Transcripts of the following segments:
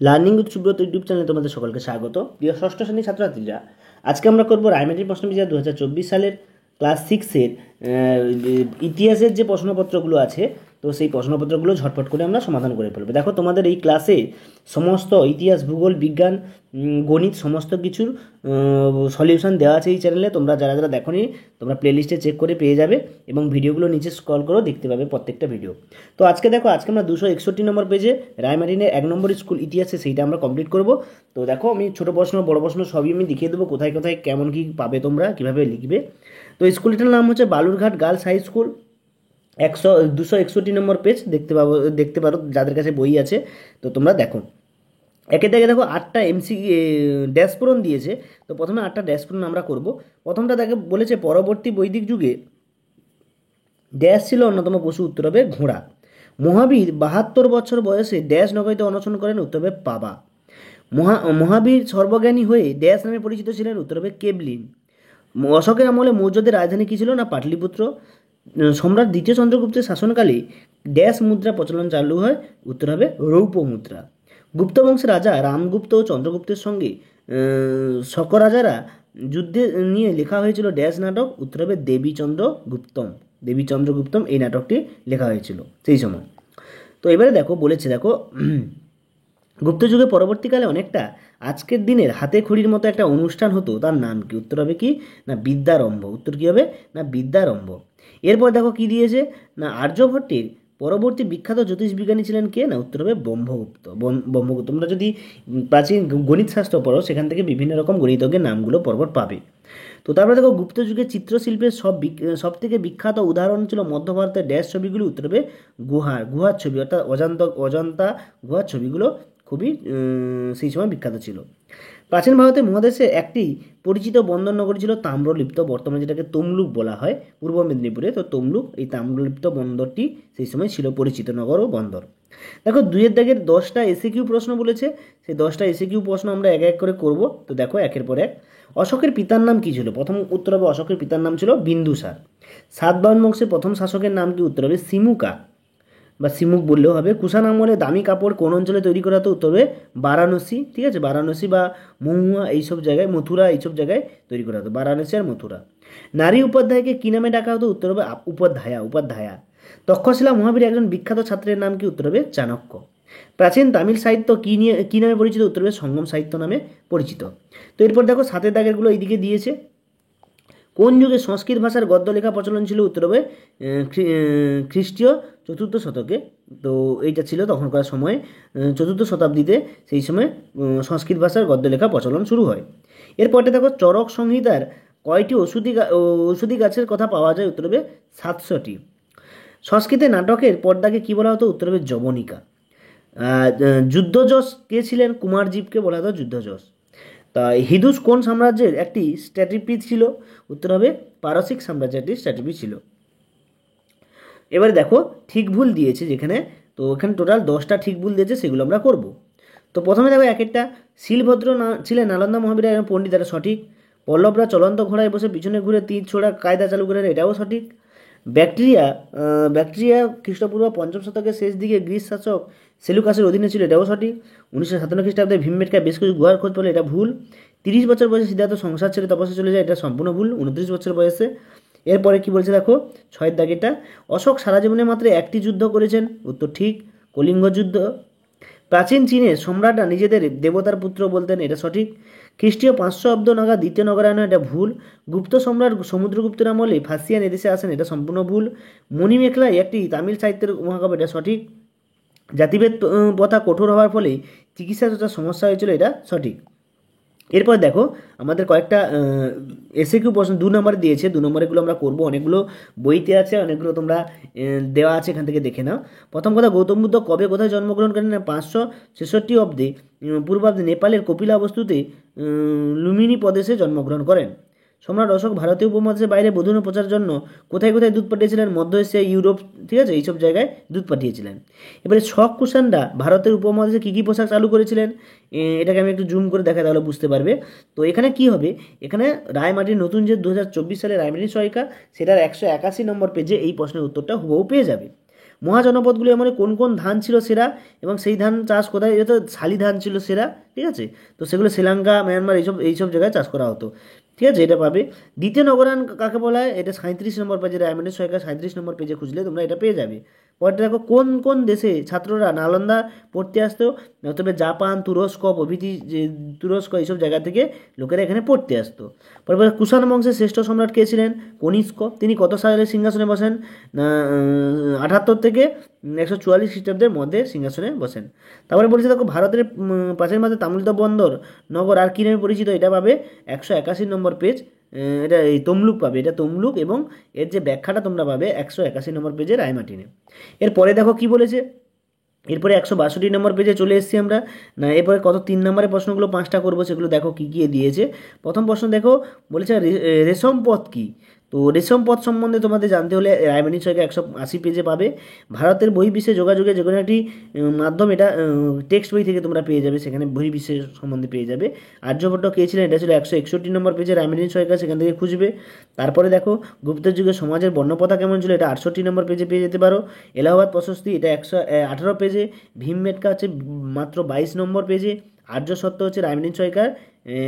Learning with Subrata YouTube চ্যানেলে তোমাদের সকলকে স্বাগত। প্রিয় ষষ্ঠ শ্রেণীর ছাত্রছাত্রীরা, আজকে আমরা করবো রায়মাটির প্রশ্নবিচিত্রা 2024 সালের ক্লাস 6-এর ইতিহাসের যে প্রশ্নপত্রগুলো আছে, তো সেই প্রশ্নপত্রগুলো ঝটপট করে আমরা সমাধান করে ফেলবো। দেখো, তোমাদের এই ক্লাসে সমস্ত ইতিহাস, ভূগোল, বিজ্ঞান, গণিত সমস্ত কিছুর সলিউশন দেওয়া আছে এই চ্যানেলে। তোমরা যারা যারা দেখোনি, তোমরা প্লেলিস্টে চেক করে পেয়ে যাবে এবং ভিডিওগুলো নিচে স্ক্রল করো, দেখতে পাবে প্রত্যেকটা ভিডিও। তো আজকে দেখো, আজকে আমরা 261 নম্বর পেজে রায়মাটিনের 1 নম্বর স্কুল ইতিহাসে সেইটা আমরা কমপ্লিট করব। তো দেখো, আমি ছোটো প্রশ্ন বড় প্রশ্ন সবই আমি দেখিয়ে দেবো, কোথায় কোথায় কেমন কী পাবে, তোমরা কীভাবে লিখবে। তো স্কুলটার নাম হচ্ছে বালুরঘাট গার্লস হাই স্কুল, 261 নম্বর পেজ দেখতে পারো যাদের কাছে বই আছে। তো তোমরা দেখো, একে দেখে দেখো 8টা ড্যাশ পূরণ দিয়েছে। তো প্রথমে 8টা ড্যাশ পূরণ আমরা করব। প্রথমটা দেখে বলেছে, পরবর্তী বৈদিক যুগে ড্যাশ ছিল অন্যতম পশু, উত্তর হবে ঘোড়া। মহাবীর 72 বছর বয়সে ড্যাশ নগরীতে অনশন করেন, উত্তর হবে পাবা। মহাবীর সর্বজ্ঞানী হয়ে ড্যাশ নামে পরিচিত ছিলেন, উত্তর হবে কেবলিন। অশোকের আমলে মৌর্যদের রাজধানী কী ছিল, না পাটলিপুত্র। সম্রাট দ্বিতীয় চন্দ্রগুপ্তের শাসনকালে ড্যাশ মুদ্রা প্রচলন চালু হয়, উত্তর হবে রৌপ্য মুদ্রা। গুপ্ত বংশের রাজা রামগুপ্ত ও চন্দ্রগুপ্তের সঙ্গে শকরাজারা যুদ্ধে নিয়ে লেখা হয়েছিল ড্যাশ নাটক, উত্তর হবে দেবীচন্দ্রগুপ্তম এই নাটকটি লেখা হয়েছিল সেই সময়। তো এবারে দেখো বলেছে, দেখো গুপ্ত যুগে পরবর্তীকালে অনেকটা আজকের দিনের হাতে খড়ির মতো একটা অনুষ্ঠান হতো, তার নাম কি, উত্তর হবে কি, না বিদ্যারম্ভ। উত্তর কী হবে, না বিদ্যারম্ভ। এরপর দেখো কি দিয়েছে, না আর্যভট্টের পরবর্তী বিখ্যাত জ্যোতিষবিজ্ঞানী ছিলেন কে, না উত্তর হবে ব্রহ্মগুপ্ত। তোমরা যদি প্রাচীন গণিত শাস্ত্র পড়ো, সেখান থেকে বিভিন্ন রকম গণিতজ্ঞের নামগুলো পরপর পাবে। তো তারপরে দেখো, গুপ্ত যুগে চিত্রশিল্পের সব থেকে বিখ্যাত উদাহরণ ছিল মধ্য ভারতের ড্যাশ ছবিগুলি, উত্তর হবে গুহার ছবি, অর্থাৎ অজন্তা গুহার ছবিগুলো খুবই সেই সময় বিখ্যাত ছিল। প্রাচীন ভারতের মহাদেশে একটি পরিচিত বন্দর নগরী ছিল তাম্রলিপ্ত, বর্তমানে যেটাকে তমলুক বলা হয় পূর্ব মেদিনীপুরে। তো তমলুক, এই তাম্রলিপ্ত বন্দরটি সেই সময় ছিল পরিচিত নগর ও বন্দর। দেখো, 2-এর দাগের 10টা এসএকিউ প্রশ্ন বলেছে, সেই 10টা এসএকিউ প্রশ্ন আমরা এক এক করে করব। তো দেখো, একের পর এক। অশোকের পিতার নাম কী ছিল, প্রথম উত্তর হবে অশোকের পিতার নাম ছিল বিন্দুসার। সাতবাহন বংশের প্রথম শাসকের নাম কি, উত্তর হবে সিমুকা বা সিমুক বললেও হবে। কুষাণ আমলে দামি কাপড় কোন অঞ্চলে তৈরি করা হতো, উত্তর হবে বারাণসী। ঠিক আছে, বারাণসী বা মহুয়া এইসব জায়গায়, মথুরা এইসব জায়গায় তৈরি করা হতো, বারাণসী আর মথুরা। নারী উপাধ্যায়কে কী নামে ডাকা হতো, উত্তর হবে উপাধ্যায়া। তক্ষশিলা মহাবীর একজন বিখ্যাত ছাত্রের নাম কি, উত্তর হবে চাণক্য। প্রাচীন তামিল সাহিত্য কী নামে পরিচিত, উত্তর হবে সঙ্গম সাহিত্য নামে পরিচিত। তো এরপর দেখো, 7-এর দাগেরগুলো এইদিকে দিয়েছে। কোন যুগে সংস্কৃত ভাষার গদ্য লেখা প্রচলন ছিল, উত্তর হবে খ্রিস্টীয় 4র্থ শতকে। তো এইটা ছিল তখনকার সময়ে 4র্থ শতাব্দীতে, সেই সময় সংস্কৃত ভাষার গদ্য লেখা প্রচলন শুরু হয়। এরপরে দেখো, চরক সংহিতার কয়টি ঔষধি গাছের কথা পাওয়া যায়, উত্তর হবে 700টি। সংস্কৃতে নাটকের পর্দাকে কী বলা হতো, উত্তর হবে যবনিকা। যুদ্ধযশ কে ছিলেন, কুমারজীবকে বলা হতো যুদ্ধযশ। তা হিদুস কোন সাম্রাজ্যের একটি স্ট্র্যাটেজি ছিল, উত্তর হবে পারসিক সাম্রাজ্যের একটি স্ট্র্যাটেজি ছিল। এবারে দেখো, ঠিক ভুল দিয়েছে যেখানে, তো এখানে টোটাল 10টা ঠিক ভুল দিয়েছে, সেগুলো আমরা করব। তো প্রথমে দেখো, একটা শিলভদ্র ছিলেন নালন্দা মহাবীরের একজন পণ্ডিত, এটা সঠিক। পল্লবরা চলন্ত ঘোড়ায় বসে পিছনে ঘুরে তীর ছোড়া কায়দা চালু করেন, এটাও সঠিক। ব্যাকট্রিয়া খ্রিস্টপূর্ব 5ম শতকের শেষ দিকে গ্রিস শাসক সেলুকাসের অধীনে ছিল, এটাও সঠিক। 1957 খ্রিস্টাব্দে ভীমবেটকা বেশ কিছু গুহার খোঁজ পেলে, এটা ভুল। 30 বছর বয়সে সিদ্ধার্থ সংসার ছেড়ে তপস্যা চলে যায়, এটা সম্পূর্ণ ভুল, 29 বছর বয়সে। এরপরে কি বলছে দেখো, 6-এর দাগেটা, অশোক সারা জীবনে মাত্র একটি যুদ্ধ করেছেন, উত্তর ঠিক, কলিঙ্গ যুদ্ধ। প্রাচীন চীনের সম্রাটরা নিজেদের দেবতার পুত্র বলতেন, এটা সঠিক। খ্রিস্টীয় 500 অব্দ নাগাদ দ্বিতীয় নগরায়ণ, এটা ভুল। গুপ্ত সম্রাট সমুদ্রগুপ্তের আমলে ফাসিয়ান এদেশে আসেন, এটা সম্পূর্ণ ভুল। মণিমেখলাই একটি তামিল সাহিত্যের মহাকাব্য, এটা সঠিক। জাতিভেদ প্রথা কঠোর হওয়ার ফলে চিকিৎসা যথা সমস্যা হয়েছিল, এটা সঠিক। এরপর দেখো, আমাদের কয়েকটা এসএকিউ প্রশ্ন 2 নম্বরে দিয়েছে, 2 নম্বরেগুলো আমরা করব। অনেকগুলো বইতে আছে, অনেকগুলো তোমরা দেওয়া আছে, এখান থেকে দেখে নাও। প্রথম কথা, গৌতম বুদ্ধ কবে কোথায় জন্মগ্রহণ করেন, 566 অব্দে পূর্বাব্দে নেপালের কপিলাবস্তুতে লুম্বিনী প্রদেশে জন্মগ্রহণ করেন। সম্রাট অশোক ভারতীয় উপমহাদেশের বাইরে বধূ প্রচারের জন্য কোথায় কোথায় দুধ পাঠিয়েছিলেন, মধ্য এশিয়া, ইউরোপ, ঠিক আছে, এইসব জায়গায় দুধ পাঠিয়েছিলেন। এবারে শক কুষাণরা ভারতের উপমহাদেশে কী কী পোশাক চালু করেছিলেন, এটাকে আমি একটু জুম করে দেখাই, তাহলে বুঝতে পারবে। তো এখানে কি হবে, এখানে রায়মাটির নতুন যে 2024 সালে রায়মাটির সহায়িকা, সেটার 181 নম্বর পেজে এই প্রশ্নের উত্তরটা হুবহু পেয়ে যাবে। মহাজনপদগুলি মানে কোন কোন ধান ছিল সেরা এবং সেই ধান চাষ কোথায়, এটা শালি ধান ছিল সেরা, ঠিক আছে। তো সেগুলো শ্রীলঙ্কা, মায়ানমার এইসব জায়গায় চাষ করা হতো, ঠিক আছে, এটা পাবে। দ্বিতীয় নগরায়ণ কাকে বলা হয়, এটা 37 নম্বর পেজে, রায়মার্টিন সরকার 37 নম্বর পেজে খুঁজলে তোমরা এটা পেয়ে যাবে। পরেরটা দেখো, কোন কোন দেশে ছাত্ররা নালন্দা পড়তে আসতো, তবে জাপান, তুরস্ক প্রভৃতি, যে তুরস্ক এইসব জায়গা থেকে লোকেরা এখানে পড়তে আসতো। পরে কুষাণ বংশের শ্রেষ্ঠ সম্রাট কে ছিলেন, কনিষ্ক। তিনি কত সালে সিংহাসনে বসেন না 78 থেকে 144 খ্রিস্টাব্দের মধ্যে সিংহাসনে বসেন। তারপরে বলছে দেখো, ভারতের পাশের মাঝে তামিলদ বন্দর নগর আর কী নামে পরিচিত, এটা পাবে 181 নম্বর পেজ। এটা এই তমলুক পাবে, এটা তমলুক, এবং এর যে ব্যাখ্যাটা তোমরা পাবে 181 নম্বর পেজে রায়মার্টিনে। এরপরে দেখো কি বলেছে, এরপরে 162 নম্বর পেজে চলে এসেছি আমরা। না এরপরে কত 3 নম্বরের প্রশ্নগুলো 5টা করবো, সেগুলো দেখো কী কী দিয়েছে। প্রথম প্রশ্ন দেখো, বলেছে রেশম পথ কী। তো রেশম পথ সম্বন্ধে তোমাদের জানতে হলে রায়মার্টিন সরকার 180 পেজে পাবে। ভারতের বহির্বিশ্বে যোগাযোগের যে কোনো একটি মাধ্যম, এটা টেক্সট বই থেকে তোমরা পেয়ে যাবে, সেখানে বহির্বিশ্বের সম্বন্ধে পেয়ে যাবে। আর্যভট্ট কে ছিলেন, এটা ছিল 161 নম্বর পেজে, রায়মার্টিন সরকার সেখান থেকে খুঁজবে। তারপরে দেখো, গুপ্ত যুগে সমাজের বর্ণপ্রথা কেমন ছিল, এটা 68 নম্বর পেজে পেয়ে যেতে পারো। এলাহাবাদ প্রশস্তি, এটা 118 পেজে। ভীমবেটকা হচ্ছে মাত্র 22 নম্বর পেজে। আর্য সত্য হচ্ছে রায়মার্টিন সরকার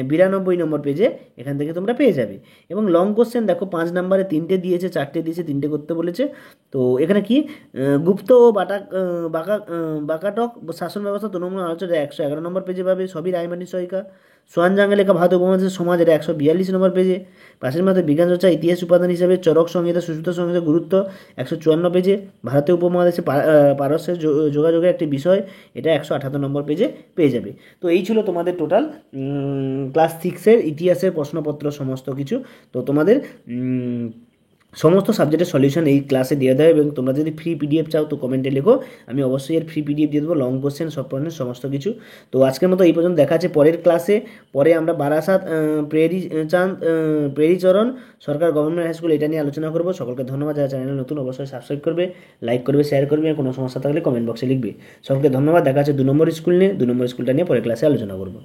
92 নম্বর পেজে, এখান থেকে তোমরা পেয়ে যাবে। এবং লং কোশ্চেন দেখো, 5 নম্বরে 3টে দিয়েছে, 4টে দিয়েছে, 3টে করতে বলেছে। তো এখানে কি গুপ্ত ও বাকাটক শাসন ব্যবস্থা তৃণমূল আলোচনা 111 নম্বর পেজে পাবে, সবই রায়মার্টিন সরকার। সোয়ানজাঙ্গে লেখা ভারত উপমহাদেশের সমাজ, এটা 142 নম্বর পেজে। পাশের মধ্যে বিজ্ঞান চর্চা ইতিহাস উপাদান হিসাবে চরক সংহিতা, সুশ্রুত সংহিতার গুরুত্ব 154 পেজে। ভারতীয় উপমহাদেশে পারস্যের যোগাযোগের একটি বিষয়, এটা 178 নম্বর পেজে পেয়ে যাবে। তো এই ছিল তোমাদের টোটাল ক্লাস 6-এর ইতিহাসের প্রশ্নপত্র সমস্ত কিছু। তো তোমাদের সমস্ত সাবজেক্টের সলিউশন এই ক্লাসে দিয়ে দেয়, এবং তোমরা যদি ফ্রি পিডিএফ চাও তো কমেন্টে লেখো, আমি অবশ্যই এর ফ্রি পিডিএফ দিয়ে দেবো, লং কোশ্চেন সব ধরনের সমস্ত কিছু। তো আজকের মতো এই পর্যন্ত, দেখা আছে পরের ক্লাসে। পরে আমরা বারাসাত প্রেরিচরণ সরকার গভর্নমেন্ট হাই স্কুল, এটা নিয়ে আলোচনা করবো। সকলকে ধন্যবাদ, যারা চ্যানেলে নতুন অবশ্যই সাবস্ক্রাইব করবে, লাইক করবে, শেয়ার করবে, আর কোনো সমস্যা থাকলে কমেন্ট বক্সে লিখবে। সকলকে ধন্যবাদ, দেখা আছে 2 নম্বর স্কুল নিয়ে, 2 নম্বর স্কুলটা নিয়ে পরের ক্লাসে আলোচনা করবো।